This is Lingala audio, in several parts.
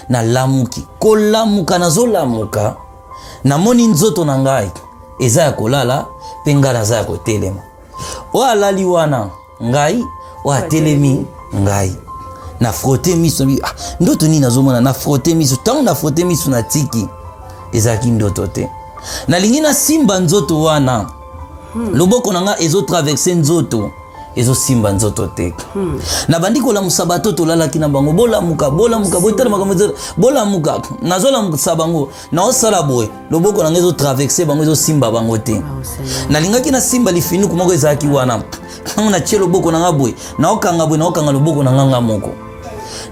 na lamuki kolamuka nazolamuka namoni nzoto na ngai eza ya kolala pe ngai naza ya kotelema oyo alali wana ngai oyo atelemi ngai na frotte miso ndoto nini nazomona na frotte miso ntango na frotte miso na tiki ezalaki ndoto te nalingi nasimba nzoto wana loboko na nga ezotraverse nzoto ezosimba nzoto te na bandi kolamusa bato tolalaki na bango bolamuka boyitala makambo bolamuka nazolamusa bango naosala boye loboko na nga ezotraverse bango ezosimba bango te nalingaki nasimba lifiniku moko ezalaki wana ntango natie loboko na nga boye naokanga loboko na nga moko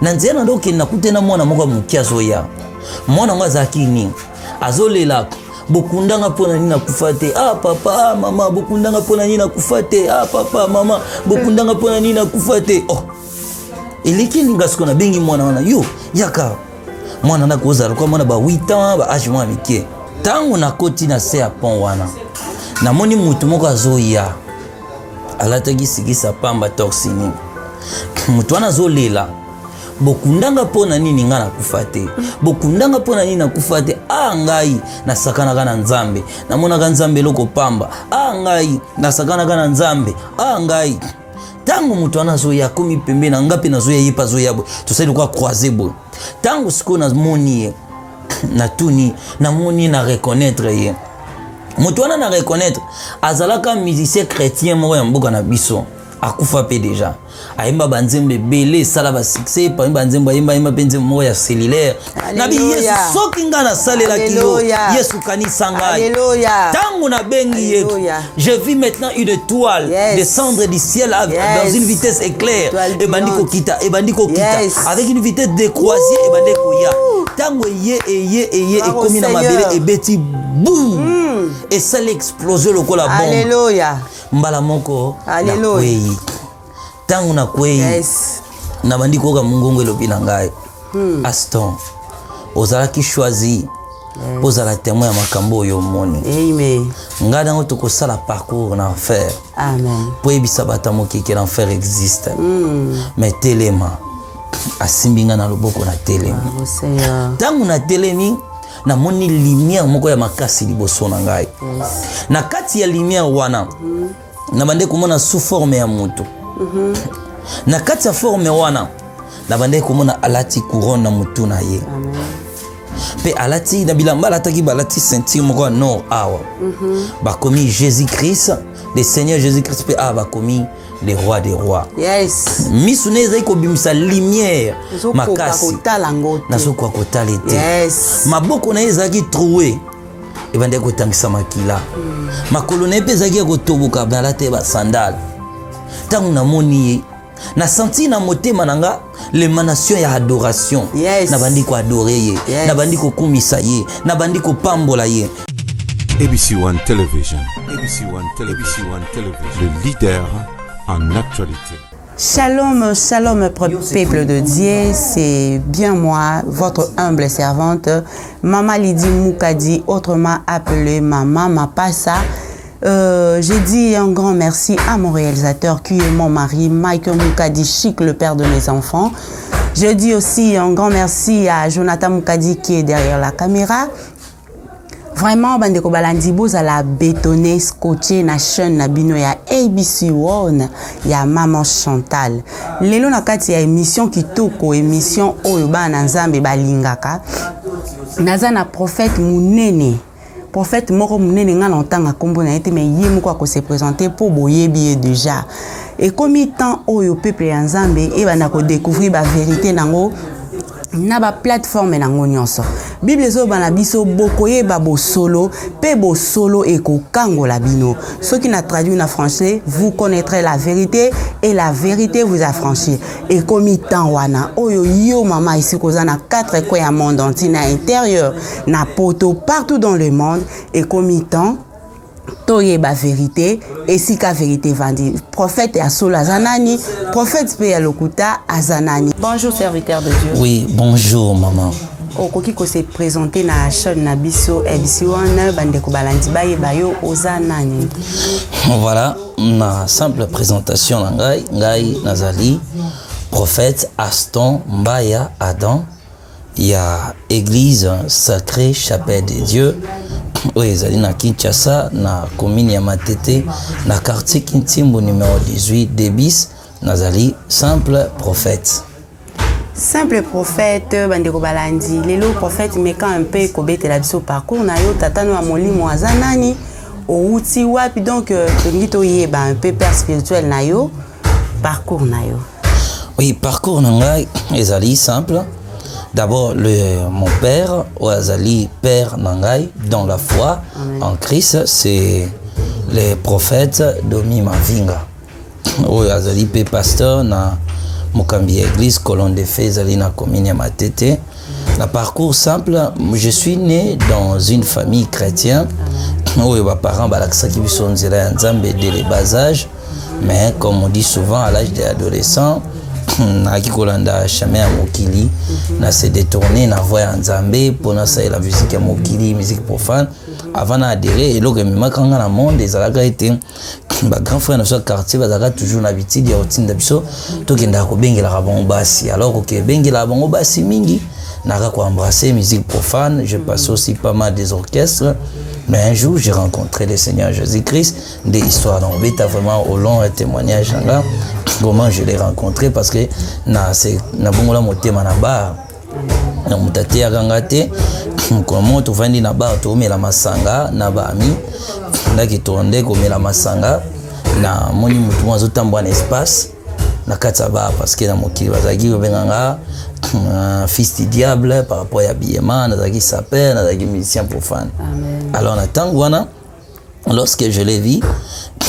na nzela na ndokende nakute na mwana moko ya moke azoya mwana ngo azalaki nini azolela bokundanga pona nini nakufa te papa mama bokundanga pona nini nakufa te papa mama bokundanga pona nini nakufa te eleki ninga siko na bengi mwana wana yo yaka mwana nakozala kwa mwana ba 8 ans ba age mwa mike tango nakoti na se ya pont wana namoni mutu moko azoya alataki sikisa pamba torsini mutu wana azolela bokundanga pona nini nga nakufa te bokundanga pona nini nakufa te ngai nasakanaka na nzambe namonaka nzambe eloko pamba ngai nasakanaka na nzambe ngai tango mutu wana azoya akomi pembe na nga mpe nazoya ye mpe azoya boye tosali kwa croise boye tango sikoyo namoni ye natuni namoni na reconnaître ye mutu wana na reconnaître azalaka musicien chrétien moko ya mboka na biso akufa pe déjà ayemba banzembe belé sala ba succès pa banzembe ayemba pe nzembe moko ya cellulaire na bi Yesu soki nga na salela kilo Yesu kanisa ngai alléluia tango na bengi ye je vis maintenant une étoile descendre du ciel dans une vitesse éclair et bandiko kita avec une vitesse de croisière et bandiko ya tango ye ekomi na mabele et beti boum et ça l'explosion lokola bombe alléluia mbala moko alléluia tango na kwei na bandiko ka mungongo elobi na ngai Aston ozalaki choisi ozala témoin ya makambo oyo moni amen ngai dango tokosala parcours na enfer amen po ebisa bata mokeke na enfer existe mais telema asimbinga na loboko na telemi tango na telemi namoni lumière moko ya makasi liboso na ngai na kati ya lumière wana na bande komona sous forme ya mutu na kati ya forme wana na bande komona alati couronne na mutu na ye pe alati na bilamba alataki balati ceinture moko nord awa bakomi Jésus Christ le Seigneur Jésus Christ pe bakomi le roi des rois misu na ezali kobimisa lumière makasi nazokoka kotala ete maboko na ye ezalaki troué ebande kotangisa makila makolo na ye mpe ezalaki ya kotoboka balata ye basandale ntango namoni ye na senti na motema na nga l'émanation ya adoration na bandi koadore ye na bandi kokumisa ye na bandi kopambola ye ABC1 Television. ABC1 Television. Le leader en actualité. Shalom, shalom, peuple de Dieu, c'est bien moi, votre humble servante, Maman Lydie Moukadi, autrement appelée Maman Mapassa. J'ai dit un grand merci à mon réalisateur qui est mon mari, Michael Moukadi Chic, le père de mes enfants. Je dis aussi un grand merci à Jonathan Moukadi qui est derrière la caméra. Vraiment, bandeko balandi bozala bétonné, scotché na chaîne na bino ya ABC1 ya Maman Chantal. Lelo na kati ya émission kitoko, émission oyo bana nzambe balingaka. Naza na prophète munene. Prophète moko munene nga ntanga kombo na été mais yé moko ko se présenter pour boyebi déjà. Et comme temps oyo peuple ya nzambe e bana ko découvrir ba vérité nango na ba plateforme nango nyonso. Bible zo bana biso bokoye ba bo solo pe bo solo e ko kangola bino. Ceux qui n'a traduit en français, vous connaîtrez la vérité et la vérité vous affranchit. Et comme temps wana oyo yo mama ici kozana 4 coins ya monde entier na intérieur na poto partout dans le monde et comme temps toye ba vérité et si ka vérité vandi prophète ya solo azanani prophète pe ya lokuta azanani. Bonjour serviteur de Dieu. Oui, bonjour maman. Okoki ko se présenter na chaîne na biso ABC1 bandeko balandi baye bayo ozanani. Voilà, ma simple présentation ngai nazali prophète Aston Mbaya Adam il y a église sacrée chapelle de Dieu oyo ezali na Kinshasa na commune ya Matete na quartier Kintimbo numéro 18 Debis nazali simple prophète. Simple prophète bandeko balandi lelo prophète meka un peu kobetela biso parcours na yo tatano ya molimo aza nani outi wapi donc tolingi toyeba un peu père spirituel na yo parcours na yo. Oui, parcours na ngai ezali simple. D'abord, mon père, Oazali, père Nangai, dans la foi en Christ, c'est le prophète Domi Mavinga. Oazali, père pasteur, na Mokambi église, colonne de fées, Zali, na commune Matete. Le parcours simple, je suis né dans une famille chrétienne. Où mes parents, Balaksaki, sont dès les bas âges. Mais comme on dit souvent, à l'âge des adolescents, naki kolanda chemin ya mokili na se détourner na voie ya nzambe pona sa la musique ya mokili musique profane avant na adhérer eloko ememaka nga na monde ezalaka ete ba grand frère na so quartier bazalaka toujours na habitude ya kotinda biso tokendaka kobengelaka bango basi alors kobengelaka bango basi mingi naka koembrasser musique profane. Je passe aussi pas mal des orchestres. Mais un jour, j'ai rencontré le Seigneur Jésus-Christ. Des histoires dans le vraiment au long témoignage là. Comment je l'ai rencontré parce que na bongo la motema na bar. Na mutate ya gangate. Comment tu vandi na bar tu mela masanga na ba ami. Ndaki tonde ko mela masanga na moni mutu mwazo tambwa na espace na kata ba parce que na mokili bazaki benganga fils du diable par rapport à habillement, nazaki sapeur, nazaki musicien profane. Alors na tangwana lorsque je l'ai vu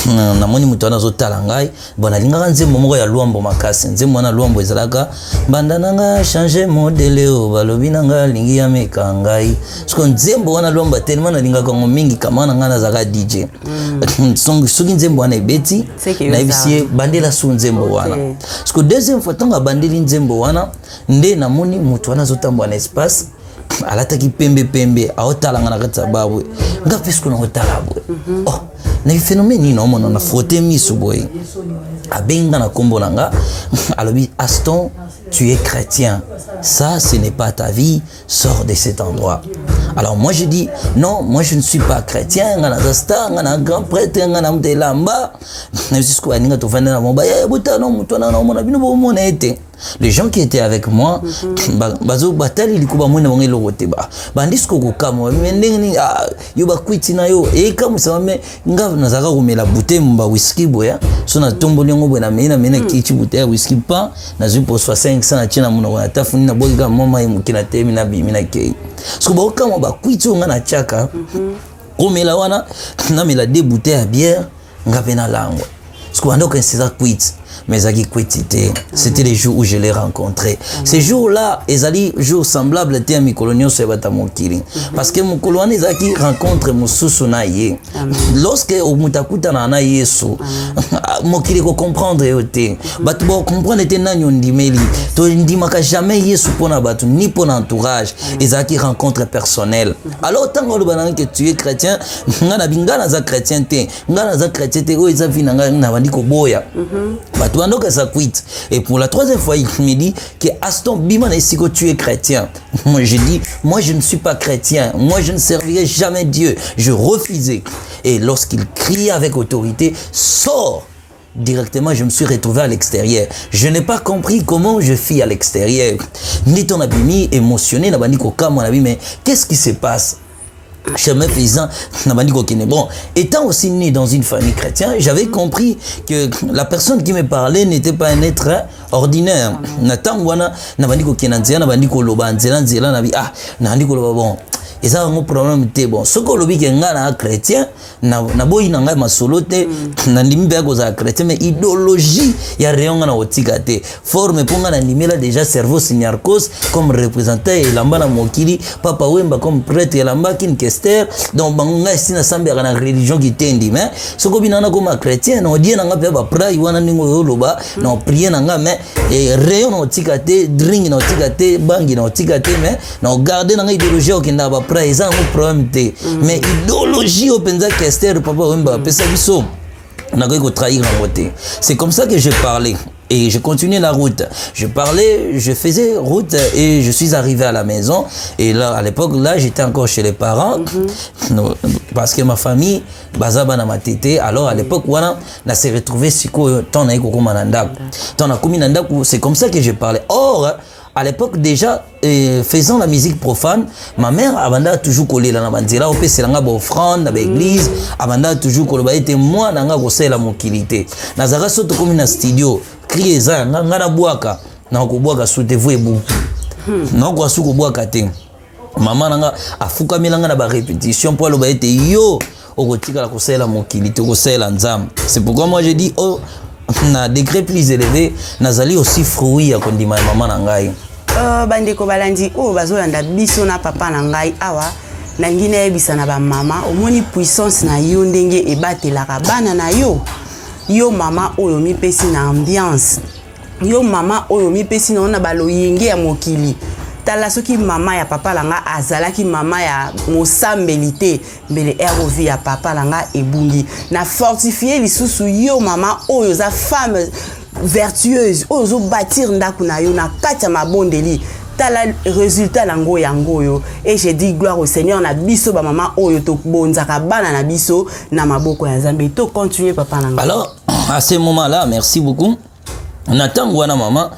na moni mutu wana zotala ngai bona lingaka nzembo moko ya luambo makasi nzembo wana luambo ezalaka banda nanga changer modele o balobi nanga lingi ya meka ngai siko nzembo wana luambo tellement na lingaka ngo mingi kama na ngana zaka DJ soki nzembo wana ebeti na ebisie bandela su nzembo wana siko deuxième fois tonga bandeli nzembo wana nde na moni mutu wana zotambwa na espace alataki pembe aotalanga na kati ya babwe nga pesko na otala bwe oh na phénomène ni nomona na frotter miso boy abenga na kombo nanga alobi Aston tu es chrétien, ça ce n'est pas ta vie, sors de cet endroit. Alors moi je dis non, moi je ne suis pas chrétien, ngana zasta ngana grand prêtre ngana mdelamba na jusqu'à ninga to vanda na bomba ya butano mutona na mona bino bo mona ete. Les gens qui étaient avec moi, bazo batali likuba mwena wangelo wote ba. Bandisko kokamo mendeni yo ba kwiti na yo e kamu sama nga nazaka komela bouteille mba whisky boya. So na tomboli ngo bwana mena kichi bouteille whisky pa na zupo 65 na china muno na tafuni na boga mama mukina temi na bi mina ke. So ba kama ba kwiti nga na chaka. Komela wana na mela deux bouteilles à bière nga pena lango. So ando que c'est ça quit. Mais Zaki Kwetite, c'était les jours où je l'ai rencontré. Ces jours-là, ezali jours semblables étaient à mes coloniaux sur Batamokiri. Parce que mon colonie Zaki rencontre mon sous-sonaïe. Lorsque au Mutakuta na Yesu, Mokiri ko comprendre yote. Batu bo comprendre était nanyo ndimeli. To ndimaka jamais Yesu pona batu ni pour l'entourage. Ezaki rencontre personnelle. Alors tant que le que tu es chrétien, ngana bingana za chrétien te, ngana za chrétien te o ezavi na bandiko boya. Et pour la troisième fois, il me dit que Aston Biman est si que tu es chrétien. Moi, je dis, moi, je ne suis pas chrétien. Moi, je ne servirai jamais Dieu. Je refusais. Et lorsqu'il criait avec autorité, sors! Directement, je me suis retrouvé à l'extérieur. Je n'ai pas compris comment je fis à l'extérieur. Ni ton abimi émotionné, mais qu'est-ce qui se passe? Chemin faisant, bon, étant aussi né dans une famille chrétienne, j'avais compris que la personne qui me parlait n'était pas un être ordinaire. Bon. Et ça, mon problème était bon. Ce que l'objet est un chrétien, n'a boy n'a pas ma soloté, n'a limité à cause de chrétien, mais idéologie, il y a rien à otigate. Forme pour un animé là déjà cerveau signarcos comme représentant et lamba na mokili, papa wemba comme prêtre et lamba kin kester, donc banga ici na sambe à la religion qui tendi, mais ce que binana comme un chrétien, non dit n'a pas ba pray wana ningo yoloba, non prier n'a mais et rayon na otigate, drink na otigate, bangi na otigate, mais non garder n'a idéologie qui n'a pas ils ont un problème. Mais idéologie au penza Kester papa wemba pesa biso na ko trahir en beauté. C'est comme ça que je parlais. Et je continuais la route. Je parlais, je faisais route et je suis arrivé à la maison. Et là, à l'époque, là, j'étais encore chez les parents. Parce que ma famille, bazaba na matete. Alors, à l'époque, voilà, on s'est retrouvé siko ton na iko mananda. Ton na komi nanda, c'est comme ça que je parlais. Or, à l'époque déjà, faisant la musique profane, ma mère abanda toujours collé la banzela au pese langa ba offrande na église, abanda toujours collé ba était moi nanga ko sela mokilité. Nazara soto comme na studio, crier za nga na boaka, na ko boaka soute vous ebu. Na ko su ko boaka te. Maman nanga afuka milanga na ba répétition pour le ba était yo okotika la ko sela mokilité, ko sela nzam. C'est pourquoi moi je dis oh na degré plus élevé nazali aussi fruit ya kondima ya mama na ngai. Bandeko balandi o bazolanda biso na papa na ngai awa na ngine yebisa na ba mama omoni puissance na yo ndenge ebatelaka bana na yo. Yo mama oyo mipesi na ambiance. Yo mama oyo mipesi na baloyenge ya mokili. Tala soki mama ya papa langa azalaki mama ya mosambelité mbele erovi ya papa langa ebungi na fortifier lisusu yo mama oyo za femme vertueuse oyo zo bâtir ndaku na yo na kati ya mabondeli. Tala résultat lango yango yo et je dis gloire au Seigneur na biso ba mama oyo to bonzaka bana na biso na maboko ya Nzambe to continuer papa langa. Alors à ce moment-là, merci beaucoup. Nathan wana maman,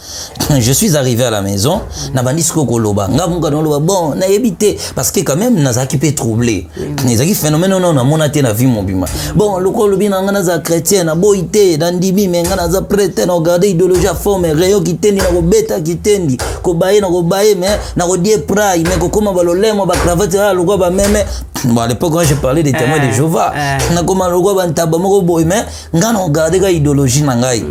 je suis arrivé à la maison, na bandisco koloba, nga munga noloba bon, na ebité parce que quand même nazaki pe troublé. Nazaki phénomène non na monate na vie mobima. Bon, loko lobi na ngana za chrétien na boité, na ndimi me ngana za prêtre na regarder idéologie à forme réyo kitendi na ko beta kitendi, ko baye na ko baye mais na ko die prai mais ko koma balolemo ba cravate la loko ba meme. Bon, à l'époque, quand je parlais des témoins de Jéhovah, na koma loko ba ntaba moko boy mais ngana regarder ka idéologie na ngai.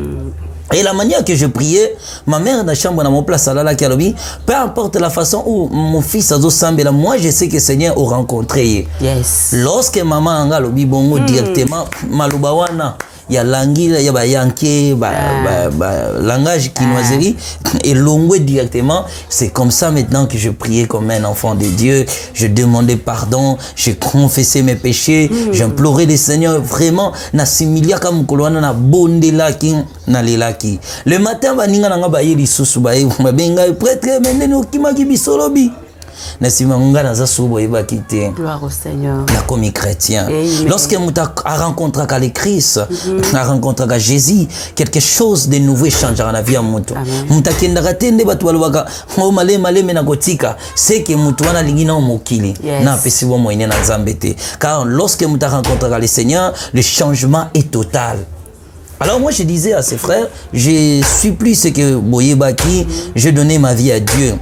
Et la manière que je priais, ma mère dans la chambre, dans mon place, à la Kalobi, peu importe la façon où mon fils a semblé, moi je sais que le Seigneur a rencontré. Yes. Lorsque maman a Ngalobi bongo directement, Malubawana, il y a l'anguille, il y a yanké, langage kinoiserie, et l'ongwe directement. C'est comme ça maintenant que je priais comme un enfant de Dieu. Je demandais pardon, je confessais mes péchés, j'implorais le Seigneur vraiment. Na similia comme kolwana na bonde laki na lelaki. Le matin baninga nanga baye lisusu baye benga prêtre menene okimaki bisolobi. Gloire au Seigneur. Comme chrétien. Lorsque nous avons rencontré avec Christ, nous avons rencontré Jésus, quelque chose de nouveau changera dans la vie de nous. C'est que nous car lorsque nous avons rencontré le Seigneur, le changement est total. Alors moi je disais à ses frères, je suis plus ce que Boye Baki, je donnais ma vie à Dieu.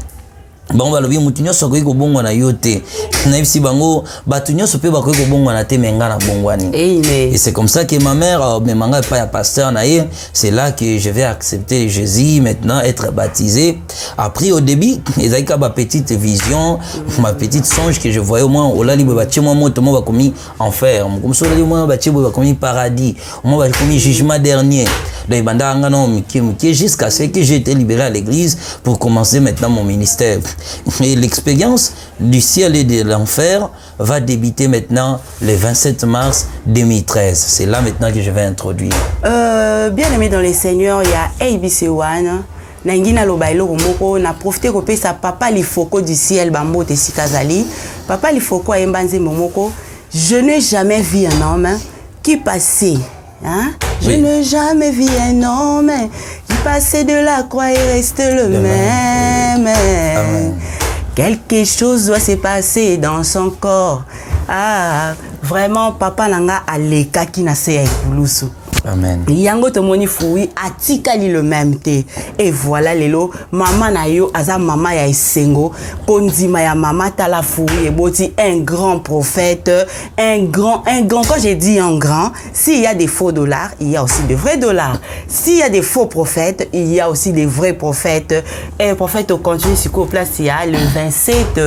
Bon balobi mutunyo sokoki ko bongwa na yote na ibisi bango batunyo sope bakoki ko bongwa na te menga na bongwani. Et c'est comme ça que ma mère me manga pas ya pasteur na ye, c'est là que je vais accepter Jésus maintenant, être baptisé. Après au début ezaka ba petite vision, ma petite songe que je voyais au moins au lali ba tchemo moto mo ba komi enfer, comme ça lali mo ba tchebo ba komi paradis, mo ba komi jugement dernier. Donc banda ngano miki jusqu'à ce que j'ai été libéré à l'église pour commencer maintenant mon ministère. Et l'expérience du ciel et de l'enfer va débuter maintenant le 27 mars 2013. C'est là maintenant que je vais introduire. Bien aimé dans les seigneurs, il y a ABC One. Nangina lobailo romoko na profité kopé sa papa lifoko du ciel bambo te sikazali. Papa lifoko embanze momoko. Je n'ai jamais vu un homme qui passait. Hein? Je n'ai jamais vu un homme qui passait de la croix et reste le même. Amen. Quelque chose doit se passer dans son corps. Ah, vraiment, papa nanga aleka ki na se ya ikulusu. Amen. Yango tomoni fui atikali le même te. Et voilà lelo mama na yo aza mama ya esengo kondima ya mama tala fui eboti un grand prophète, un grand quand j'ai dit un grand, s'il y a des faux dollars, il y a aussi de vrais dollars. S'il y a des faux prophètes, il y a aussi des vrais prophètes. Et le prophète au continu sur place il y a le 27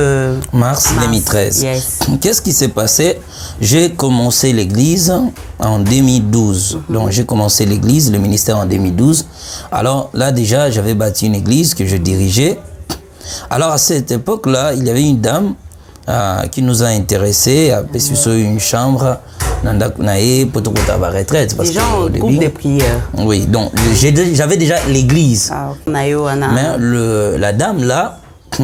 mars 2013. Yes. Qu'est-ce qui s'est passé? J'ai commencé l'église en 2012. Donc j'ai commencé l'église, le ministère en 2012. Alors là déjà j'avais bâti une église que je dirigeais. Alors à cette époque-là, il y avait une dame qui nous a intéressés, a sur une chambre na ye pour ta retraite parce déjà que au groupe de prière. Oui, donc j'avais déjà l'église. Mais la dame là,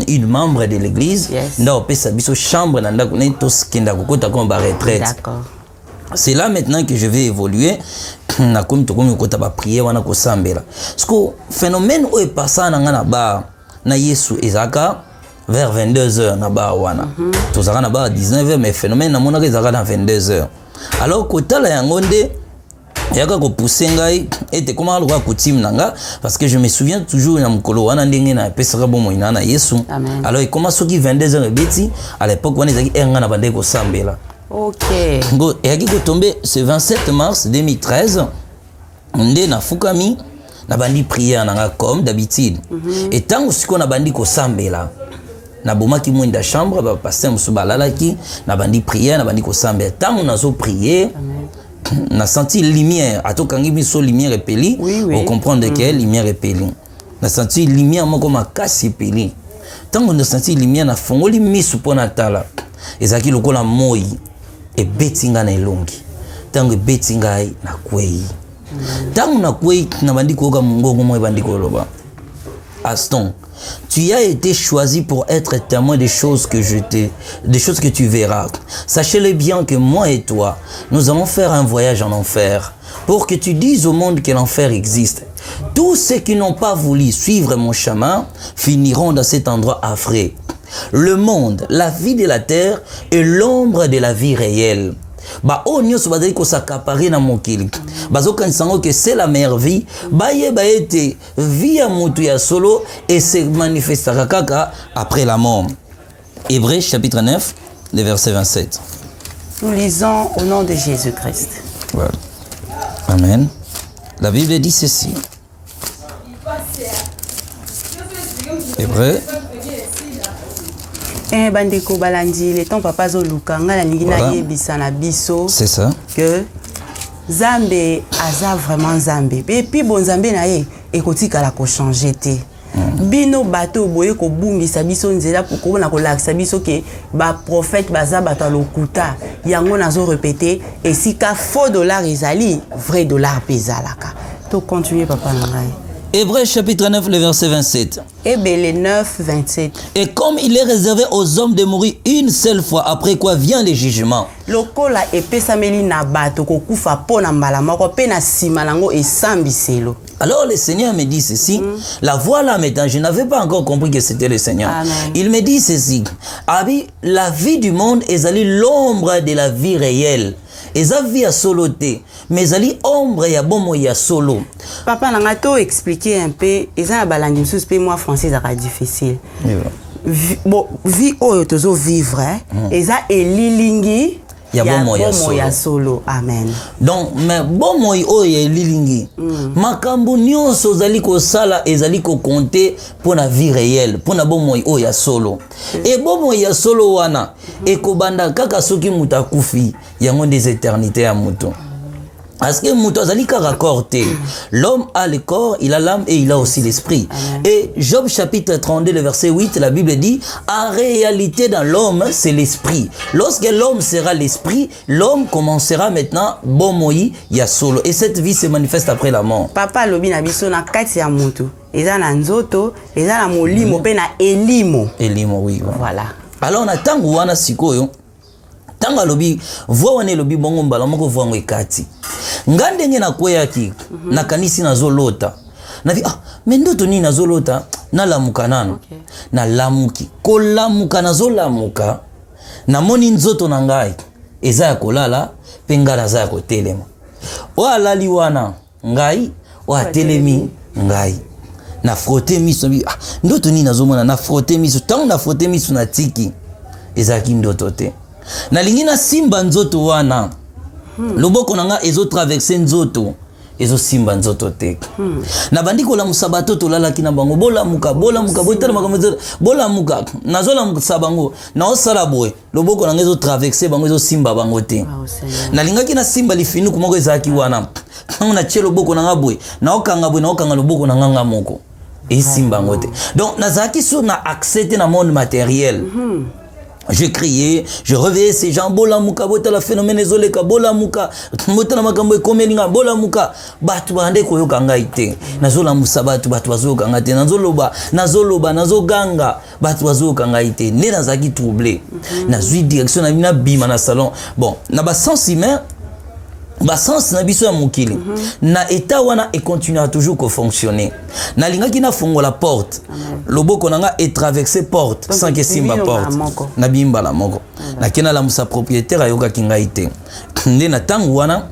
une membre de l'église, nda opesa biso chambre na ndako ne to skenda kokota ko ba retraite. D'accord. C'est là maintenant que je vais évoluer na comme to comme kota ba prier wana ko sambela. Parce que phénomène o e passa na ngana ba na Yesu ezaka vers 22h na ba wana. Tozaka na ba 19h mais phénomène na mona ezaka na 22h. Alors kota la yangonde yaka ko pousser ngai était comment le coutume nanga parce que je me souviens toujours na mukolo wana ndenge na pesaka bomo ina na Yesu. Alors il commence soki 22h beti à l'époque wana ezaki enga na bande ko sambela. OK. Ngo yaki ko tomber ce 27 mars 2013 ndé na fukami na bandi prière nanga comme d'habitude. Et tant aussi qu'on a bandi ko sambela na bomaki mwenda chambre ba pasteur musubalalaki na bandi prière na bandi ko sambela tant on a zo prier. On a senti lumière, à tout quand il y a lumière épelée, on comprend de quelle lumière épelée. On a senti lumière comme un casse épelée. Tant on a senti lumière, on a fait un mis sous ponatala. Et ça qui le colle à moi et betinga na longi. Tant que betinga na kwei. Tant on a kwei na bandi koga mungo moi bandi koloba. Aston, tu as été choisi pour être témoin des choses que tu verras. Sachez-le bien que moi et toi, nous allons faire un voyage en enfer pour que tu dises au monde que l'enfer existe. Tous ceux qui n'ont pas voulu suivre mon chemin finiront dans cet endroit affreux. Le monde, la vie de la terre est l'ombre de la vie réelle. Ba o nyonso bazali ko s'accaparer na mokili bazo kansango que c'est la meilleure vie baye baete vie ya mutu ya solo et se manifestera kaka après la mort. Hébreux chapitre 9 le verset 27. Nous lisons au nom de Jésus-Christ. Voilà. Amen. La Bible dit ceci. Hébreux bandeko balandi le temps papa zo lukanga na lingi na yebisa na biso. C'est ça. Que Zambe aza vraiment Zambe. Et puis bon Zambe na ye ekotika la ko changer te. Bino bato boye ko bungisa biso nzela pour ko na ko lakisa biso ke ba prophète baza bato lokuta yango nazo répéter et si ka faux dollar ezali vrai dollar pezalaka. To continuer papa na ngai. Hébreux chapitre 9, le verset 27. Hébreux 9, 27. Et comme il est réservé aux hommes de mourir une seule fois, après quoi vient le jugement. Lokola epesameli na bato kokufa pona mbala moko pe na sima nango esambiselo. Alors le Seigneur me dit ceci, la voilà maintenant, je n'avais pas encore compris que c'était le Seigneur. Amen. Il me dit ceci, Abi, la vie du monde est l'ombre de la vie réelle. Eza vie à solo te, mais ezali ombre ya bomo ya solo. Papa nanga to expliquer un peu, eza na balandi msusu pe moi français ezaka difficile. Bon, vie oyo tozo vivre, eza elilingi ya bomo ya solo. Amen. Donc, mais bomo oyo ya elilingi, makambo nyonso zali ko sala ezali ko compter pour la vie réelle, pour na bomo oyo ya solo. Et bomo ya solo wana ekobanda kaka soki mutu akufi yango des éternités à mutu. Parce que mutu azali kaka corps te. L'homme a le corps, il a l'âme et il a aussi l'esprit. Et Job chapitre 32 le verset 8, la Bible dit en réalité dans l'homme c'est l'esprit. Lorsque l'homme sera l'esprit, l'homme commencera maintenant bomoi ya solo et cette vie se manifeste après la mort. Papa lobi na biso na kati ya mutu. Eza na nzoto, eza na molimo pe na elimo. Elimo oui. Voilà. Alors na tangu wana sikoyo tanga lobi voix wana lobi bongo mbala moko voix ngo ekati. Ngandenge na kweyaki na kanisi na zolota. Na vi mais ndoto nini na zolota na lamuka nano. Na lamuki. Ko lamuka na zolamuka na moni nzoto na ngai eza ya kolala pe ngala za ya kotelema. Wa lali wana ngai wa telemi ngai. Na frotter miso ndoto nini nazomona na frotter miso tant na frotter miso na tiki ezaki ndoto te. Na lingina simba nzoto wana loboko nanga ezo traverser nzoto ezo simba nzoto te. Na bandiko la musabato to lala kina bango bola muka botala makambo bola muka nazola musabango na osala boy loboko nanga ezo traverser bango ezo simba bango te. Na lingaki na simba lifinu kumoko ezaki wana na chelo loboko nanga boy na okanga loboko nanga moko e simba bango te. Donc nazaki sur na accès na monde matériel. Je criais, je réveillais ces gens, bola muka, bota la phénomène ezoleka, bola muka, bota la makambo ekomelinga, bola muka, batu bande koyoka ngai te. Nazola musa batu bazoyoka ngai te, nazoloba, nazoganga, batu bazoyoka ngai te. Ne nazaki troublé. Nazui direction na bina bima na salon. Bon, na ba sens humain, ba sens na biso ya mokili. Na état wana et continuera toujours ko fonctionner. Na linga ki na fongo la porte. Loboko nanga est traversé porte sans que simba porte. Na bimba la moko. Na kena la musa propriétaire ayoka kinga ite. Nde na tangu wana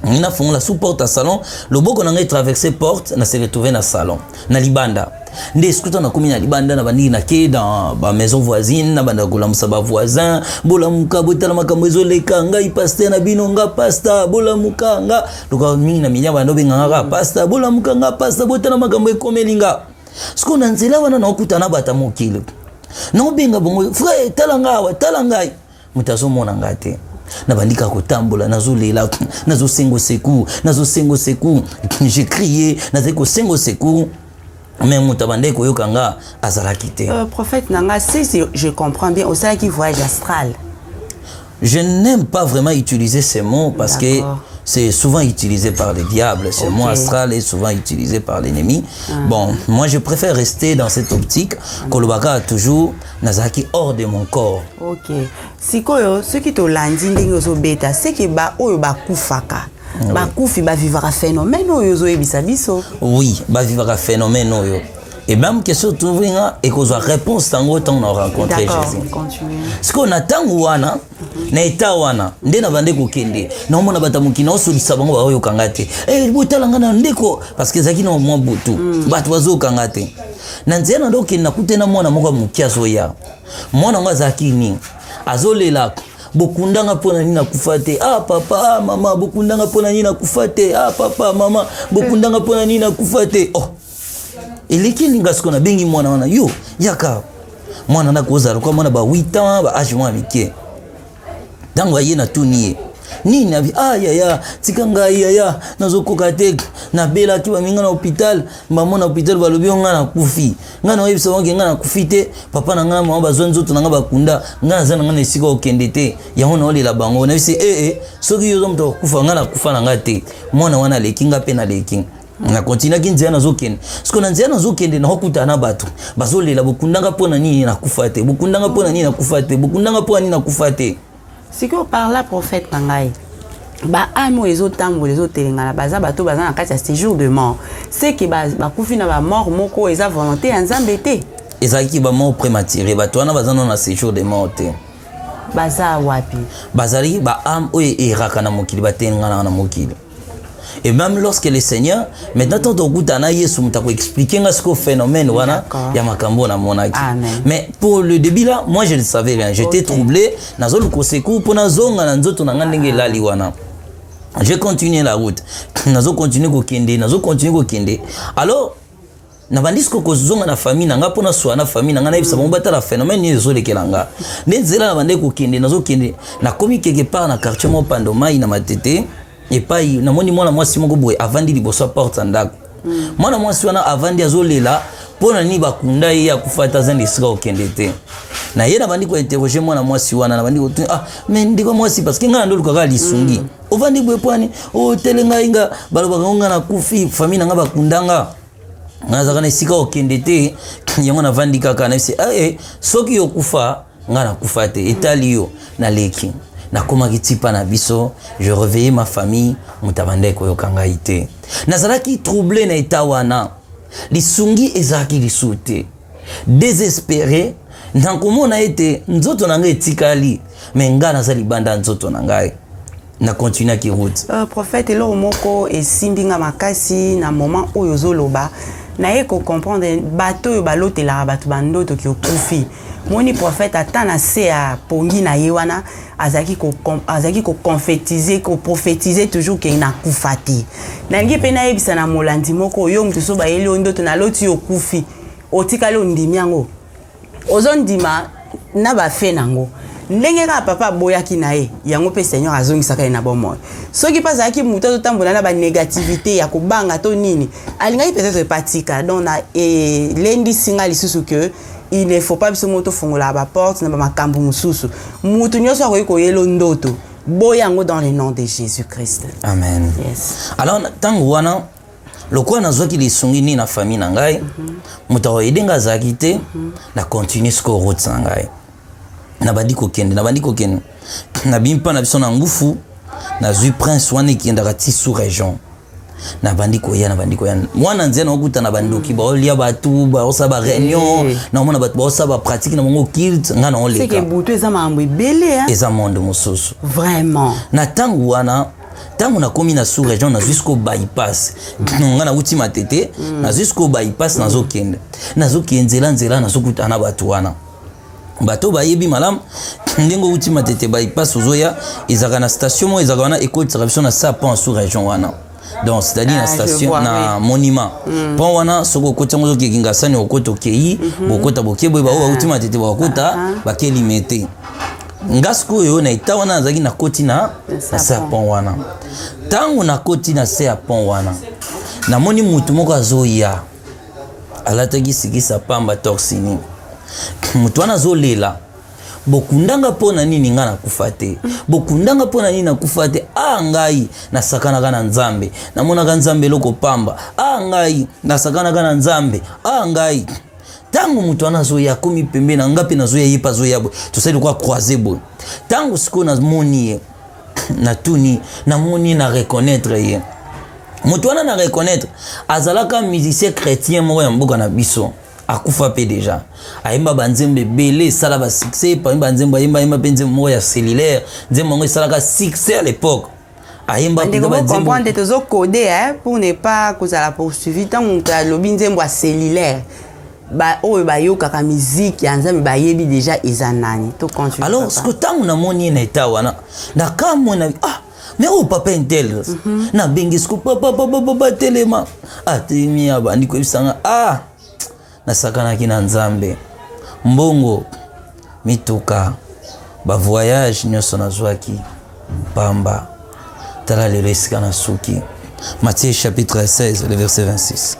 na fongo la sous porte à salon. Loboko nanga est traversé porte na se retrouver na salon. Na libanda. Nde eskuta na komi na libanda na bandi na ke dans ba maison voisine na banda kola musaba voisin bola muka botala makambo ezoleka ngai pasteur na bino nga pasteur bola muka nga luka mingi na minya bando benga nga pasteur bola muka nga pasteur botala makambo ekomelinga siko na nzela wana na okuta na bata mokili na benga bongo frère tala ngai mutazo mona ngate na bandika kotambola nazolela nazosengo secours j'ai crié nazeko sengo secours. Mais Moutabande Koyokanga Azarakite. Prophète Nanga, si je comprends bien, au sein qui voyage astral. Je n'aime pas vraiment utiliser ces mots parce que c'est souvent utilisé par les diables. Ce mot astral est souvent utilisé par l'ennemi. Bon, moi je préfère rester dans cette optique. Kolobaka a toujours Nazaki hors de mon corps. Ok. Si ce qui te landi ndingo beta, c'est que ba oyo ba kufaka. Bakufi ba vivra phénomène oyo ebisa biso. Oui, ba vivra phénomène oyo. Et même question trouver et qu'on soit réponse tango tant on a rencontré Jésus. Ce qu'on attend wana na eta wana nde na bande ko kende. Na mona batamuki na osulisa bango ba oyo kangate. Botala ngana ndeko parce que zaki na mwa butu. Batu bazo kangate. Na nzena ndo kenda kutena mwana moko mukiazo ya. Mwana nga zaki ni azolela bokundanga pona nina kufate papa mama bokundanga pona nina kufate papa mama bokundanga pona nina kufate eleki ninga siko na bengi mwana wana yo yaka mwana na kozala kwa mwana ba 8 ans ba âge mwa mike dango ayena tuniye nini abi ya tikanga ya nazokoka te na bela ki ba minga na hôpital maman na hôpital balobi nga na kufi nga na yebisa wange nga na kufi te papa na nga mama bazwa nzoto na nga bakunda nga zana nga na esika okende te yango na olela bango na bisi soki yo mto kufa nga na kufa na nga te mwana wana leki nga pe na leki na continue ki nzia na zokende siko na nzia na zokende na hokuta na bato bazolela bokundanga pona nini na kufa te bokundanga pona nini na kufa te bokundanga pona nini na kufa te. Si que par là prophète Nangai ba amo ezotambo ezotelengana baza bato baza na kati ya séjour de mort c'est que ba kufi na ba mort moko eza volonté ya Nzambe te ezaki ba mort prématuré bato wana baza na séjour de mort te baza wapi bazali ba am oyo eraka na mokili batengana na mokili. Et même lorsque le Seigneur, maintenant, tant au Goutana, Yesu, m'a expliqué ce qu'au phénomène, voilà, il y a ma cambo na monaki. Mais pour le début là, moi je ne savais rien. J'étais troublé. Nazol koseku pour nazonga nanzoto nangandenge lali wana. J'ai continué la route. Nazo continué ko kende. Alors, na bandisco kozonga na famille nanga pona swa na famille nanga na ibisa mbata la phénomène yezo lekelanga. Nzela na bande ko kende nazo kende. Na komi quelque part na quartier mo Pandoma ina matete. Et pas na moni mwana mwasi moko boye avandi liboso porte ndako mwana mwasi wana avandi azolela pona ni bakunda ye ya kufata zandi sika okende te na ye na bandi ko interroger mwana mwasi wana na bandi ko mais ndiko mwasi parce que ngana ndo lukaka lisungi ovandi boye pwani telenga inga balobaka nga na kufi famille nga bakundanga ngazaka na sika okende te yango na vandi kaka na bisi soki yokufa ngana kufa te etali yo na leki na koma kitipa na biso je réveillais ma famille mutabande ko yokanga ite nazalaki troublé na etawana lisungi ezaki lisute désespéré ndankomona ete nzoto nanga etikali menga nazali banda nzoto nangai na continue ki route prophète elo moko esimbinga makasi na moment oyo zoloba na eko comprendre bato yo balotela bato bandoto ki okufi moni prophète atana se a pongi na yewana azaki ko confétiser ko prophétiser toujours que na kufati na ngi pe na yebisa na molandi moko yo mtu so ba yeli ndoto na loti okufi otikale ondimi yango ozondima na ba fe nango ndenge ka papa boyaki na ye yango pe Seigneur azongisaka na bomo soki pas azaki muto tambola na ba négativité ya kobanga to nini alingai peut-être patika donc na lendi singa lisusu que il ne faut pas biso moto fongola ba porte na ba makambo mususu mutu nyoso akoki koyela ndoto boyango dans le nom de Jésus-Christ. Amen. Yes. Alors tango wana lokola nazwaki lisungi nini na famille na ngai moto akoyedenga azalaki te na continue siko route na ngai nabandi kokende nabimi mpa na biso na ngufu nazwi prince wana ekendaka ti sous région nabandi koya mwana nzela naokuta na bandoki baolia bato baosala baréunion naomona bato baosala bapratique na bango kilt ngai naoleka butu eza makambo ebele eza monde mosusu vraiment na ntango wana ntango nakomi na sous région nazwi siko bypass ngai nauti matete nazwi siko bypass nazokende nzela nazokuta na bato wana bato bayebi malamu ndenge outi matete bypass ozoya ezalaka na station moko ezalaka wana ekotisaka biso na sa pont sous région wana donc c'est-à-dire na station na monument pont wana soko okoti yango ozokeki ngasani okota okei bokota bokeboye bao bauti matete bakota bakelime te nga sikoyo na eta wana nazalaki na koti na se ya pont wana ntango nakoti na se ya pont wana namoni mutu moko azoya alataki sikisa pamba torsini mutu wana azolela bokundanga mpona nini nga nakufa te bokundanga mpona nini nakufa te ngai nasakanaka na nzambe namonaka nzambe eloko pamba ngai nasakanaka na nzambe ngai ntango mutu wana azoya akomi pembe na nga mpe nazoya ye mpe azoya boye tosali kwa croise boye ntango sikoyo namoni ye natuni namoni na reconnaître ye mutu wana na reconnaître azalaka musicien chrétien moko ya mboka na biso akufa pe déjà ayemba banzembe belé esala basuccès parmi banzembe ayemba mpe nzembe moko ya cellulaire nzembe yango esalaka succès à l'époque ayemba comprendre tozokode pour ne pas kozala poursuivi ntango moto alobi nzembo ya cellulaire oyo bayokaka musique ya nzambe bayebi déjà eza nani tocontinue alors ce que ntango namoni ye na eta wana nakamona mais oyo papa intel nabengi siko papa telema telemi abandi koyebisanga nasakanaki na nzambe mbongo mituka bavoyage nyonso nazwaki pamba tala lelo esika na suki. Matthieu chapitre 16 le verset 26.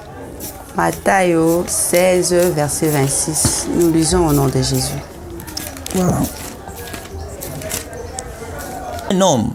Matthieu 16 verset 26. Nous lisons au nom de Jésus. Voilà. Un homme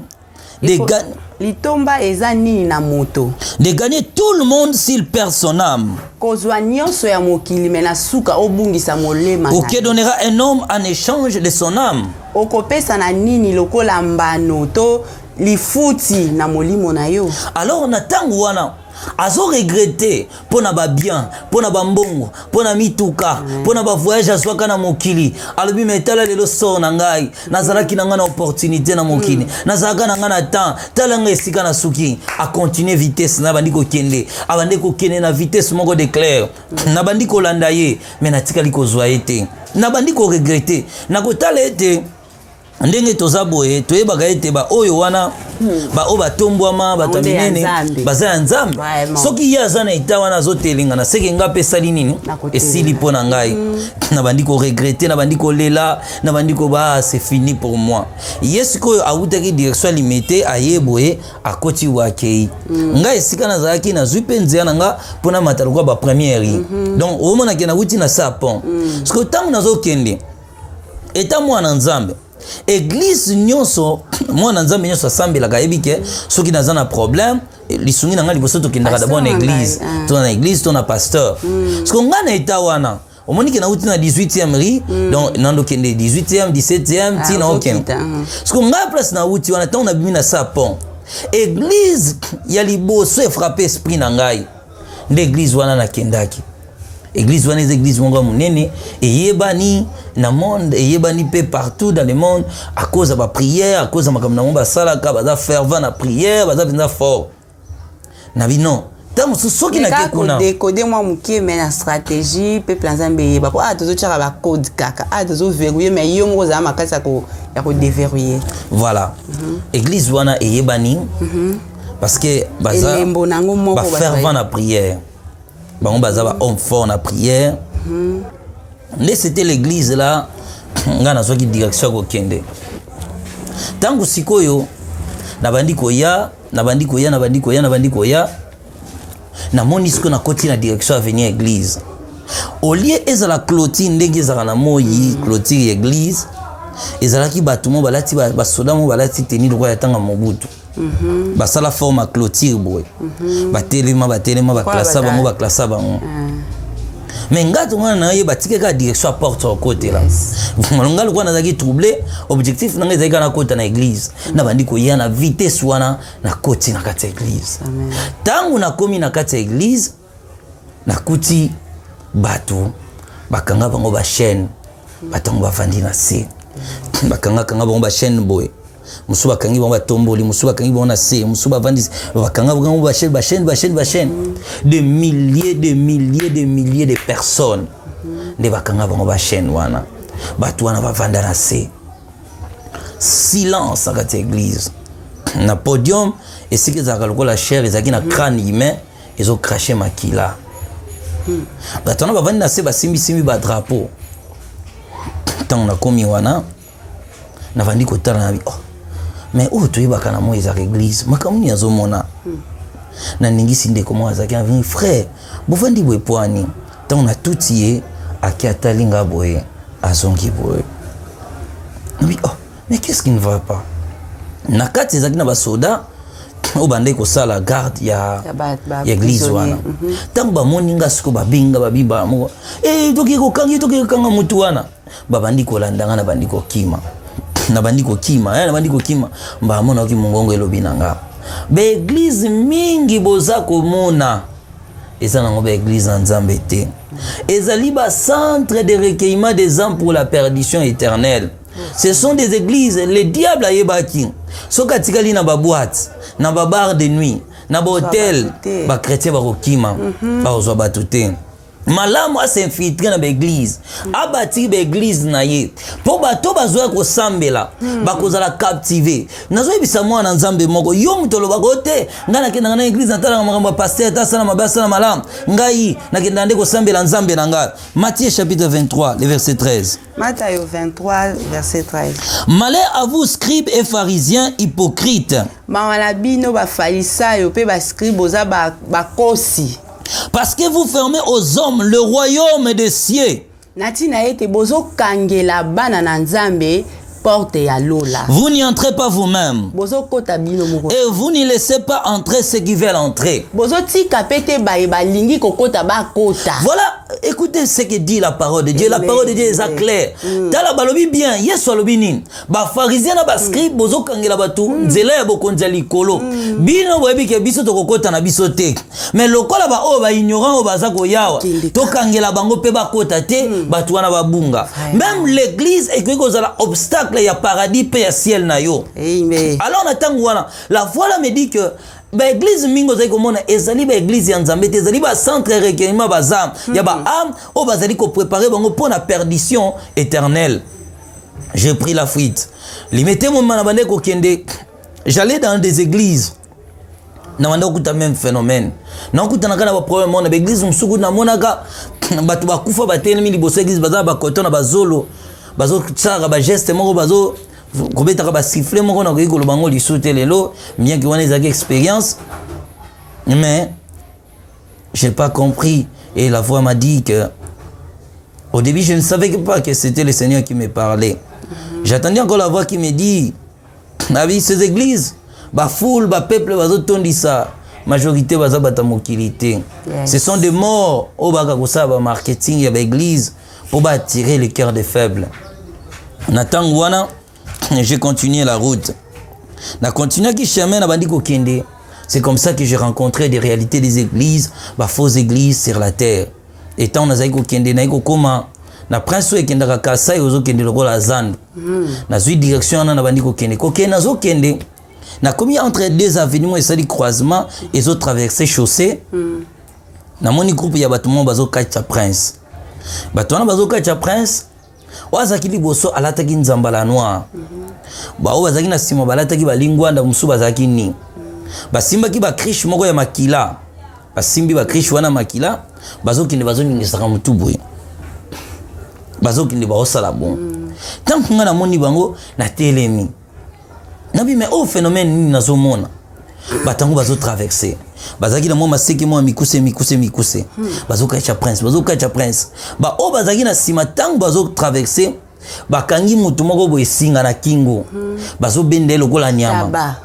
litomba eza nini na moto de gagner tout le monde s'il perd son âme. Kozwa nyonso ya mokili mena suka obungisa molema. Auquel donnera un homme en échange de son âme. Okopesa na nini lokola mbano to lifuti na molimo na yo. Alors na tango wana azo regretter pona ba bien, pona ba mbongo, pona mituka, pona ba voyage azwaka na mokili. Alobi metala lelo so na ngai, nazalaki na nga na opportunité na mokili. Nazalaka na nga na temps, talanga esika na suki, a continuer vitesse na bandi ko kende, abandi ko kende na vitesse moko de clair. Na bandi ko landa ye, mais na tikali ko zwa ete. Na bandi ko regretter, na ko tala ete ndenge toza boye toyebaka ete ba oyo wana ba o batombwama bato minene baza ya nzambe soki ye aza na eta wana azotelinga na seke nga mpe esali nini esili mpo na ngai na bandi koregrete na bandi kolela na bandi koba c'est fini pour moi ye sikoyo awutaki direction alimete aye boye akoti wakei ngai esika nazalaki nazwi mpe nzela na nga mpona mata lokwa bapremiere yi donc omonaki nawuti na sa pont sikoyo ntango nazokende eta mwana nzambe église nyonso mwana nzambe nyonso asambelaka yebike soki naza na problème lisungi na nga liboso tokendaka d'abord na église to na église to na pasteur parce que nga na eta wana omoniki nauti na 18e ri donc nandokende 18e 17e tina okende parce que nga place nauti wana ntango nabimi na sa pont église ya liboso efrappe esprit na ngai nde église wana nakendaki église wana église moko monene eyebani na monde eyebani pe partout dans le monde à cause de la prière à cause de makambo na ba salaka baza fervent na prière baza penza fort na bino tamu soki na ke kuna décoder moi mukie mais na stratégie pe plan nzambe yeba ko tozo tshaka ba code kaka tozo verrouiller mais yo moko za makasa ko ya ko déverrouiller voilà église wana eyebani parce que baza ba fervent na prière on bazaba homme fort na prière mais c'était l'église là nga nazwaki direction ko kende tangu sikoyo na bandi koya na moni siko na koti na direction à venir église au lieu ezala clôture ndenge ezala na moyi clôture église ezalaki bato mo balati basoda mo balati tenue lokola ya tanga mobutu basala forme ya clôture boye batelema baklasa bango baklasa bango mais ngato ngana na ye batike ka direction à porte au côté là malonga lokwa nazaki troublé objectif nanga ezaki na kota na église na bandi ko yana vitesse wana na koti na kati église tangu na komi na kati église na kuti bato bakanga bango ba chaîne batango bafandi na se bakanga bango ba chaîne boy musu bakangi bango batomboli musu bakangi bango na se musu bavandi bakanga bango ba chaîne de milliers de personnes de bakanga bango ba chaîne wana bato wana bavanda na se silence à cette église na podium et ce qu'ils ont la chair ils ont na crâne humain ils ont craché makila bato wana bavandi na se basimbi ba drapeau tant na komi wana na vandi kotala na mais où tu es kana mo ezaka église makamuni azomona na ningisi ndeko mo azaki na frère bovandi boye poani tant na tutie akiatalinga boye azongi boye oui mais qu'est-ce qui ne va pas na kati ezaki na basoda o bande ko sala garde ya église wana tant ba moninga siko babinga babiba mo toki ko kanga mutu wana babandi ko landanga na bandi ko kima na bandi ko kima mba mona ki mongongo elobi nanga ba église mingi boza komona eza nango ba église en Nzambe te ezali ba centre de recueillement des âmes pour la perdition éternelle. Ce sont des églises le diable ayebaki soka tikali na ba boîte na ba bar de nuit na ba hôtel ba chrétien ba kokima ba ozwa batuté malamu s'infiltrer dans l'église abati l'église na ye po bato bazwa ko sambela bakozala captiver nazo ebisa mwana nzambe moko yo mutolo bakote ngana kenda na église natala makambo pasteur ta sana mabasa na malamu ngai nakenda ndeko sambela nzambe na ngai. Matthieu chapitre 23 le verset 13. Matthieu 23 verset 13. Malheur à vous scribes et pharisiens hypocrites. Mawala bino ba farisayo pe ba scribes oza ba kosi. Parce que vous fermez aux hommes le royaume des cieux. Natina ete bozo kangela bana na Nzambe porte ya lola. Vous n'y entrez pas vous-même. Bozo kota bino moko. Et vous n'y laissez pas entrer ceux qui veulent entrer. Bozo tika pete ba lingi kokota ba kota. Voilà, écoutez ce que dit la parole de Dieu. La parole de Dieu est claire. Tala balobi bien, yeso alobi nini. Ba pharisien na ba scribe bozo kangela batu nzela ya bokonza likolo. Bino boyebi ke biso tokokota na biso te. Mais lokola ba o ba ignorant o baza ko yawa. To kangela bango pe ba kota te, batu wana ba bunga. Même l'église est que kozala obstacle il y a paradis pe ya ciel na yo. Alors na tangu wana la foi me dit que ba église mingo zai komona ezali ba église ya Nzambe te ezali ba centre recueillement bazam ya ba âme o bazali ko préparer bango pour la perdition éternelle. J'ai pris la fuite. Limité mon manabande ko kende. J'allais dans des églises. Na wanda kuta même phénomène. Na kuta na kana ba problème mon église msuku na monaka batu bakufa batelemi liboso église bazaba ba kotona bazolo. Bazo tsara ba geste moko bazo kobeta ba siffler moko na ko bango lisute lelo bien que wana ezaki expérience mais j'ai pas compris et la voix m'a dit que au début je ne savais pas que c'était le Seigneur qui me parlait. J'attendais encore la voix qui me dit abi ces églises ba foule ba peuple bazo tondisa majorité baza bata mokilité. Ce sont des morts au baka ko sa ba marketing ya ba église pour attirer les cœurs des faibles. Natang wana j'ai continué la route. Na continué qui chemin na bandi ko kende. C'est comme ça que j'ai rencontré des réalités des églises, ba fausses églises sur la terre. Et tant na zaiko kende na ko koma na prince e kenda ka kasa yozo kende lokola zand. Na zui direction na bandi ko kende. Ko kena zo kende. Na commis entre deux avenues et ça dit croisement et autres traversées chaussée. Na moni groupe ya batumo bazo kacha prince. Batwana bazo kacha prince. Wazaki liboso alataki nzambala noir. Ba wazaki na sima balataki balingwanda musu bazaki ni. Basimba ki ba krish moko ya makila. Basimbi ba krish wana makila, bazo kinde bazo ningisaka mutubu. Bazo kinde ba osala bon. Tant nga na moni bango na telemi. Nabi mais au phénomène ni nazomona. Batango bazo traverser. bazaki na mwa maseke mwa mikuse bazokacha prince ba o bazaki na sima tango bazo traverser bakangi mutu moko boye singa na kingo bazobenda lokola nyama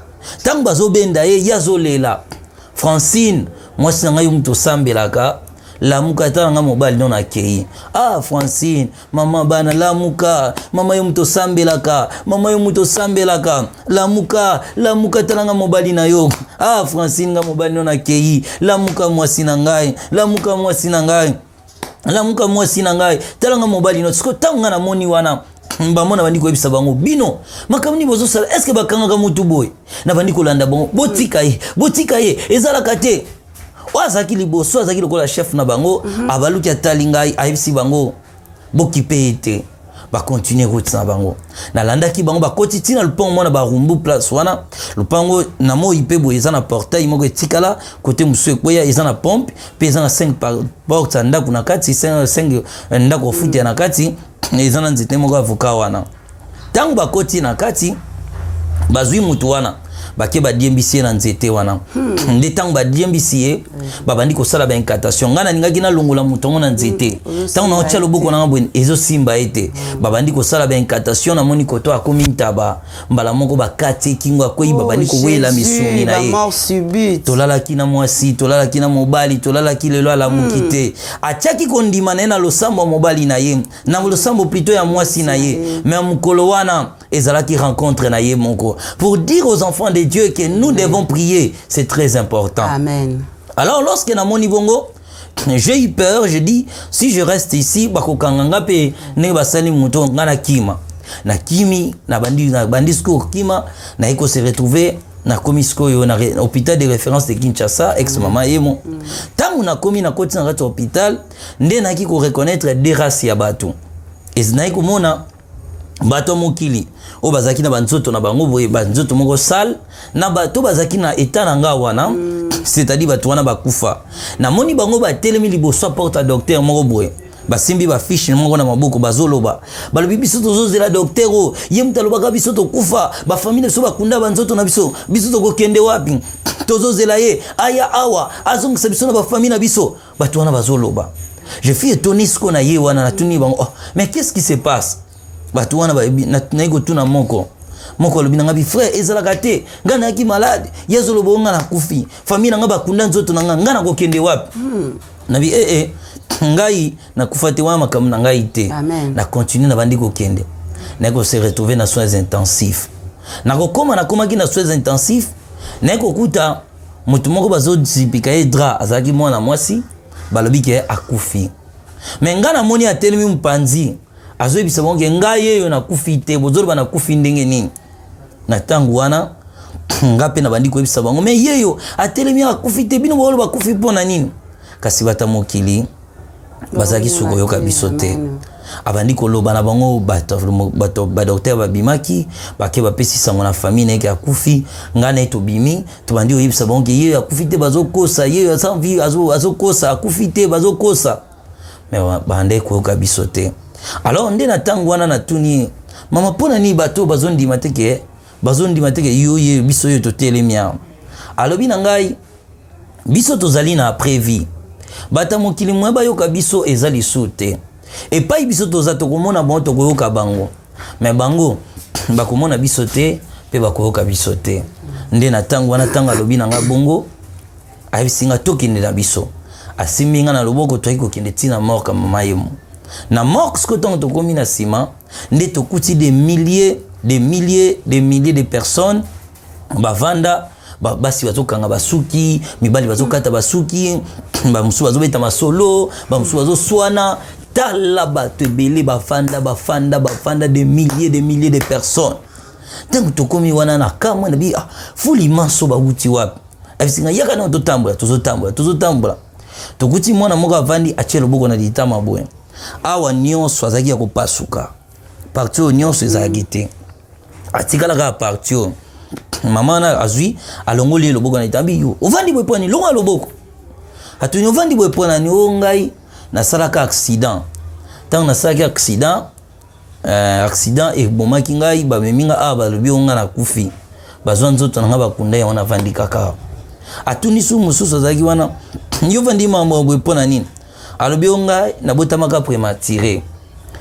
tango bazobenda ye yazolela Francine mwasi na ngai mutu osambelaka lamuka tanga mobali non akei Francine mama bana lamuka mama yo muto sambelaka lamuka tanga mobali na yo Francine nga mobali non akei lamuka mwasi na ngai tanga mobali no siko tanga na moni wana mbamona bandi ko ebisa bango bino makamni bozo sala est-ce que bakanga ka mutu boy na bandi ko landa bango botika ye ezala kate wazaki liboso azaki lokola chef na bango abaluki atali ngai ayebisi bango bokipe ete bakontinue route na bango nalandaki bango bakoti tina lupango mwana barumbu place wana lupango na moi pe boye eza na portail moko etikala kote mosu ekweya eza na pompe pe eza na 5 porte ya ndako na kati 5 ndako ofuti na kati eza na nzete moko avoka wana ntango bakoti na kati bazwi mutu wana bake badiembisi ye na nzete wana nde ntango badiembisi ye babandi kosala baincantation ngai nalingaki nalongola moto yango na nzete ntango naotya loboko nanga boye ezosimba ete babandi kosala baincantation namoni koto akomi ntaba mbala moko bakati ekingo akwei babandi kowela misuni na ye tolalaki na mwasi tolalaki na mobali tolalaki lelo alamuki te atiaki kondima na ye na losambo ya mobali na ye na losambo plutôt ya mwasi na ye me mokolo wana ezalaki rencontre na ye moko pour dire aux enfants de Dieu que nous devons prier, c'est très important. Amen. Alors lorsque na moni bongo, j'ai eu peur, je dis si je reste ici bakokanganga pe ne basali muto ngana kima. Na kimi na bandi sko kima na iko se retrouver na komisko yo na hôpital de référence de Kinshasa ex mama yemo. Tangu na komi na koti na kati hôpital nde na ki ko reconnaître des races ya bato. Ezina ko mona bato mokili o bazaki na banzoto na bango boye banzoto moko sale na bato bazaki na état na nga wana c'est-à-dire bato wana bakufa na moni bango batelemi liboso porte docteur moko boye basimbi ba fiche moko na maboko bazoloba balobi biso tozozela docteur o ye mutalobaka biso tokufa ba famille so bakunda banzoto na biso tokokende wapi tozozela ye aya awa azongisa biso na ba famille na biso bato wana bazoloba je fus étonné ce qu'on a ye wana na tuni bango mais qu'est-ce qui se passe bato wana na iko tuna moko lobi nanga bi frère ezalaka te nga na ki malade yazolobo nga na kufi famille nga bakunda nzoto nga na kokende wapi na bi ngai na kufate wana makamu na ngai te na continue na bandi kokende na ko se retrouver na soins intensifs na kokoma na komaki na soins intensifs na kokuta mutu moko bazo zipika ye dra azaki mwana mwasi balobi ke akufi mais nga na moni atelemi mpanzi azo ebisa bonge ngai yeyo na kufi te bozolo bana kufi ndenge nini na tangu wana ngape na bandi ko ebisa bango mais yeyo atelemi akufi te bino bolo bakufi pona nini kasi bata mokili bazaki suko yoka biso te abandi koloba na bango bato ba docteur babimaki bake bapesi sango na famille na yeke akufi ngana eto bimi to bandi oyebisa bonge yeyo akufi te bazokosa yeyo sans vie azokosa akufi te bazokosa mais bande koyoka biso te. Alors nde na tango wana na tuni mama pona ni bato bazondima teke yoye biso yo totelemia alobi na ngai biso tozali na prévu bata mokili mwe bayoka biso ezali sute epai biso toza tokomona bango tokoyoka bango mais bango bakomona biso te pe bakoyoka biso te nde na tango wana tango alobi na ngai bongo ayebisinga tokende na biso asimbi nga na loboko toyaki kokende tina morka mama yemo na morgue ce que tokomi na sima nde tokuti des milliers de personnes bavanda basi bazokanga basuki mibali bazokata basuki bamusu bazobeta masolo bamusu bazoswana tala bato ebele bafanda des milliers de personnes ntango tokomi wana na kamwe na bi fuli manso bauti wapi abisinga yaka na tozotambola tokuti mwana moko avandi atie loboko na litama boye awa nyonso azaki ya kopasuka parti oyo nyonso ezalaki te atikalaka parti oyo mama na azwi alongoli ye loboko na litambi yo ovandi boye poni longa loboko atuni ovandi boye pona ni o ngai nasalaka accident ntango nasalaki accident ebomaki ngai bameminga awa balobi onga na kufi bazwa nzoto na nga bakunda yango navandi kaka atuni su mususu azalaki wana yo vandi mambo boye mpona nini alobi yo ngai nabotamaka prématuré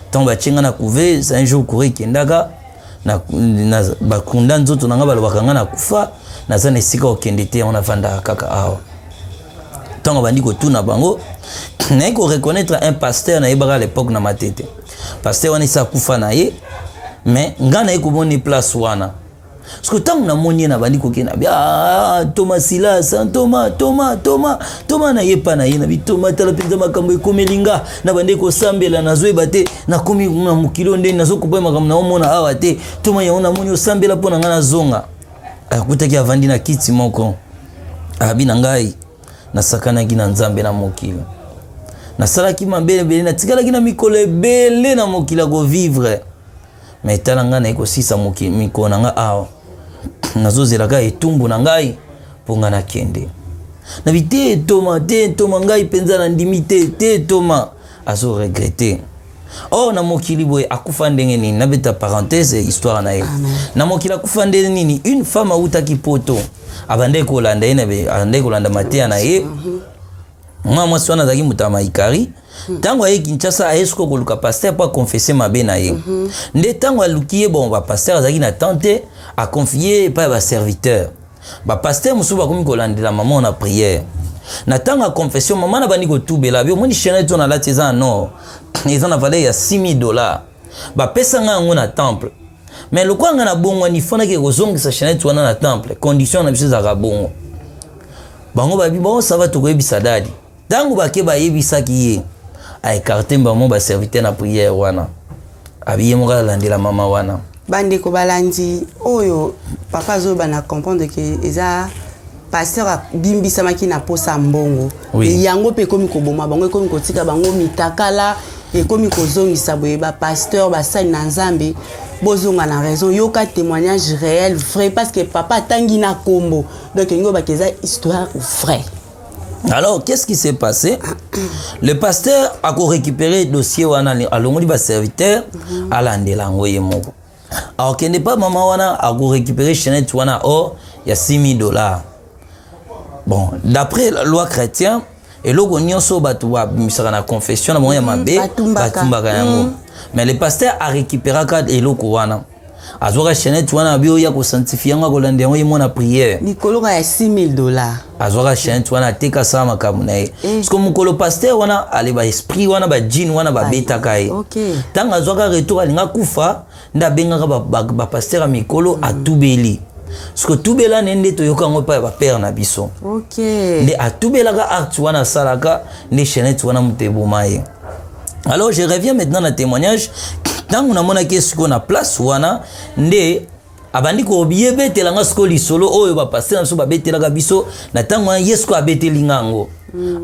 ntango batyenga na couve un jour couré ekendaka bakunda nzoto na ngai balobaka ngai nakufa naza na esika okende te yango navandaka kaka awa ntango bandi kotuna bango naye koreconnaître un pasteur nayebaka à l'époque na matete pasteur wana esi akufa na ye mais ngai naye komoni place wana parce que ntango namoni ye na bandi kokenda Thomas Silas Thomas nayepa na ye nabi Thomas tala mpenza makambo ekomeli nga na bandi kosambela nazoyeba te nakomi na mokili ndeni nazokopa makambo naomona awa te Thomas yango namoni osambela mpo na ngai nazonga akutaki avandi na kiti moko abi na ngai nasakanaki na nzambe na mokili nasalaki mabe ebele natikalaki na mikolo ebele na mokili akovivre mais tala ngai naye kosisa mikolo na ngai awa nazozelaka etumbu na ngai mpo ngai nakende nabi te Thomas ngai mpenza na ndimi te Thomas azoregrete na mokili boye akufa ndenge nini nabeta parenthèse histoire na ye na mokili akufa ndenge nini une femme autaki poto abande kolanda ye abande kolanda mateya na ye mwa mwasi wana azalaki moto ya maikari ntango aye Kinshasa ayesuko koluka paster mpo akonfese mabe na ye nde ntango aluki ye bon bapaster azalaki na tante akonfie epai ya baserviteur bapaster mosusu bakomi kolandela mama na prière na ntango ya confession mama na bandi kotubela bi omoni chaînette wana alati eza na or eza na valeur ya $6000 bapesa ngai yango na temple mais lokola ngai na bongwani fondaki kozongisa chaînette wana na temple condition na biso ezalaka bongo bango babi bon ça va tokoyebisa dadi ntango bake bayebisaki ye aekarte bango baserviteur na prière wana abi ye moko alandela mama wana bandeko balandi oyo papa azoyeba na comprendre ke eza pasteur abimbisamaki na posa mbongo yango mpe ekomi koboma bango ekomi kotika bango mitakala ekomi kozongisa boye bapasteur basali na nzambe bozonga na raison yoka témoignage réel vrai parce que papa atangi na kombo donc ngo bakeza histoire vrai. Alors qu'est-ce qui s'est passé? Le pasteur a récupéré le dossier wana alongoli ba serviteur alandela ngoye moko. Alors qu'il n'est pas maman wana a récupéré chaînette wana or il y a $6000. Bon, d'après la loi chrétienne et logo nyonso batu ba misaka na confession na moya mabe batumbaka yango. Mais le pasteur a récupéré kad eloko wana. Azora chaînette wana bio ya ko sanctifier nga ko lande ngoye mona prière. Nikolo ka $6000. Azora chaînette wana teka sama kamunaye. Parce que mukolo pasteur wana ale ba esprit wana ba djinn wana ba beta kai. OK. Tanga azora retour alinga kufa nda benga ba pasteur a mikolo atubeli. Parce que tubela nende to yoka ngo pa ba père na biso. OK. Nde atubela ka acte wana salaka nde chaînette wana mutebomaye. Alors je reviens maintenant na témoignage. Tant on a mona kesiko na place wana nde abandi ko biyebetela nga sko lisolo oyo ba pasteur so ba betela ka biso na tango yesko abeteli ngango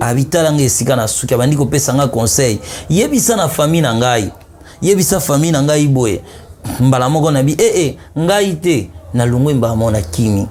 abitala nga esika na suki abandi ko pesa nga conseil yebisa na famille na ngai yebisa famille na ngai boye mbala moko na bi ngai te na lungwe mba mona kimi